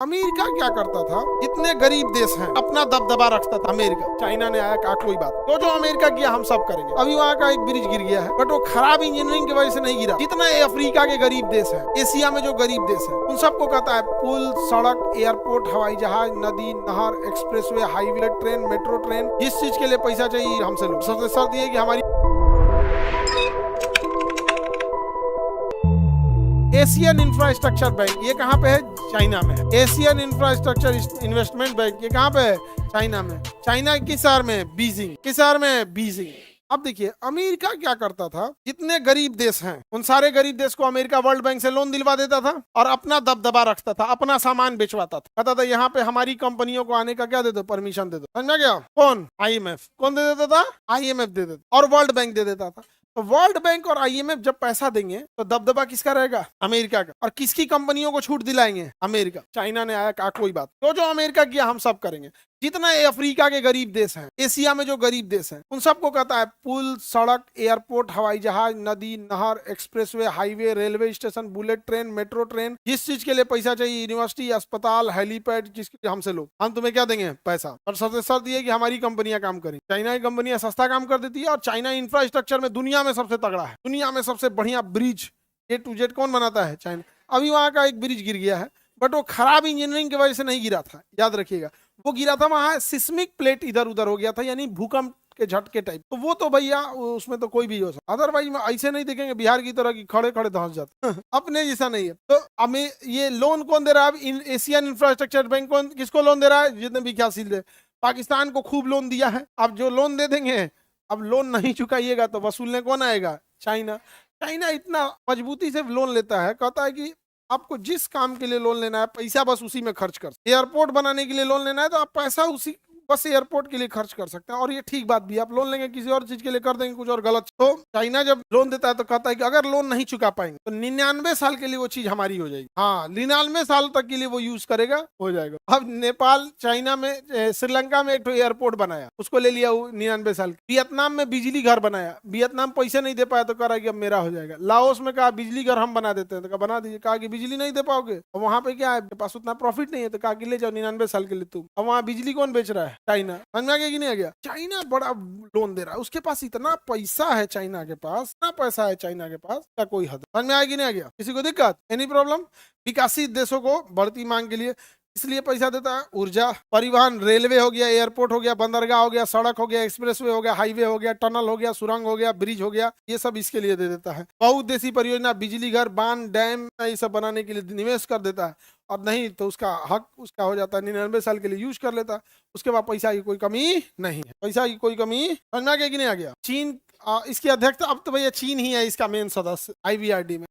America क्या करता था, इतने गरीब देश हैं, अपना दबदबा रखता था अमेरिका। चाइना ने आया, कहा कोई बात, तो जो अमेरिका किया हम सब करेंगे। अभी वहाँ का एक ब्रिज गिर गया है, बट वो खराब इंजीनियरिंग की वजह से नहीं गिरा। जितना ये अफ्रीका के गरीब देश है, एशिया में जो गरीब देश है, उन सबको कहता है पुल, सड़क, एयरपोर्ट, हवाई जहाज, नदी, नहर, expressway, highway, train, metro train, जिस चीज के लिए पैसा चाहिए हमसे लो। सबसे शर्त ये कि हमारी एशियन इंफ्रास्ट्रक्चर बैंक, ये कहाँ पे है? चाइना में है। एशियन इंफ्रास्ट्रक्चर इन्वेस्टमेंट बैंक, ये कहाँ पे है? चाइना में। चाइना किस शहर में? बीजिंग। किस शहर में? बीजिंग। अब देखिए अमेरिका क्या करता था, जितने गरीब देश हैं उन सारे गरीब देश को अमेरिका वर्ल्ड बैंक से लोन दिलवा देता था और अपना दबदबा रखता था, अपना सामान बेचवाता था। कहता था यहाँ पे हमारी कंपनियों को आने का क्या दे दो, परमिशन दे दो। समझ में गया? कौन? आईएमएफ। कौन दे देता था? आईएमएफ दे देता, और वर्ल्ड बैंक दे देता था। तो वर्ल्ड बैंक और आईएमएफ जब पैसा देंगे तो दबदबा किसका रहेगा? अमेरिका का। और किसकी कंपनियों को छूट दिलाएंगे? अमेरिका। चाइना ने आया, कहा कोई बात, तो जो अमेरिका किया हम सब करेंगे। जितना ये अफ्रीका के गरीब देश हैं, एशिया में जो गरीब देश हैं, उन सबको कहता है पुल, सड़क, एयरपोर्ट, हवाई जहाज, नदी, नहर, expressway, highway, railway station, bullet train, metro train, जिस चीज के लिए पैसा चाहिए, यूनिवर्सिटी, अस्पताल, हेलीपैड, जिसके हमसे लो, हम तुम्हें क्या देंगे? पैसा। और सबसे शर्त ये कि हमारी कंपनियां काम करें। चाइना की कंपनियां सस्ता काम कर देती है, और चाइना इंफ्रास्ट्रक्चर में दुनिया में सबसे तगड़ा है। दुनिया में सबसे बढ़िया ब्रिज A to Z कौन बनाता है? चाइना। अभी वहां का एक ब्रिज गिर गया है, बट वो खराब इंजीनियरिंग की वजह से नहीं गिरा था, याद रखिएगा। वो गिरा था वहां सिस्मिक प्लेट इधर उधर हो गया था, यानी भूकंप के झटके टाइप। तो वो तो भैया उसमें तो कोई भी हो सकता, अदरवाइज में ऐसे नहीं देखेंगे बिहार की तरह की खड़े खड़े धंस जाते अपने जैसा नहीं है। तो हमें ये लोन कौन दे रहा है? एशियन इंफ्रास्ट्रक्चर बैंक कौन किसको लोन दे रहा है? जितने विकासशील है। पाकिस्तान को खूब लोन दिया है। अब जो लोन दे देंगे, अब लोन नहीं चुकाइएगा तो वसूलने कौन आएगा? चाइना। चाइना इतना मजबूती से लोन लेता है, कहता है कि आपको जिस काम के लिए लोन लेना है पैसा बस उसी में खर्च कर। एयरपोर्ट बनाने के लिए लोन लेना है तो आप पैसा उसी बस एयरपोर्ट के लिए खर्च कर सकते हैं। और ये ठीक बात भी, आप लोन लेंगे किसी और चीज के लिए कर देंगे कुछ और गलत। तो चाइना जब लोन देता है तो कहता है कि अगर लोन नहीं चुका पाएंगे तो 99 साल के लिए वो चीज हमारी हो जाएगी। हाँ, 99 साल तक के लिए वो यूज करेगा, हो जाएगा। अब नेपाल चाइना में श्रीलंका में एक एयरपोर्ट बनाया, उसको ले लिया 99 साल। वियतनाम में बिजली घर बनाया, वियतनाम पैसे नहीं दे पाया तो कह रहा है कि अब मेरा हो जाएगा। लाओस में कहा बिजली घर हम बना देते हैं, तो कहा बना दीजिए। कहा कि बिजली नहीं दे पाओगे, और वहां पे क्या है, पास उतना प्रॉफिट नहीं है, तो कहा कि ले जाओ 99 साल के लिए तुम। अब वहाँ बिजली कौन बेच रहा है? चाइना। समझ में आ गया कि नहीं आ गया? चाइना बड़ा लोन दे रहा है, उसके पास इतना पैसा है, चाइना के पास इतना पैसा है, चाइना के पास क्या कोई हद। समझ में आया कि नहीं आ गया? किसी को दिक्कत? Any problem? विकासित देशों को बढ़ती मांग के लिए इसलिए पैसा देता है। ऊर्जा, परिवहन, रेलवे हो गया, एयरपोर्ट हो गया, बंदरगाह हो गया, सड़क हो गया, एक्सप्रेसवे हो गया, हाईवे हो गया, टनल हो गया, सुरंग हो गया, ब्रिज हो गया, ये सब इसके लिए दे देता है। बहुउद्देशीय परियोजना, बिजली घर, बांध, डैम, ये सब बनाने के लिए निवेश कर देता है। और नहीं तो उसका हक उसका हो जाता है, 99 साल के लिए यूज कर लेता है। उसके बाद पैसा की कोई कमी नहीं है, पैसा की कोई कमी। समझ में आ गया कि नहीं आ गया? चीन इसकी अध्यक्षता, अब तो भैया चीन ही है इसका मेन सदस्य IBRD में।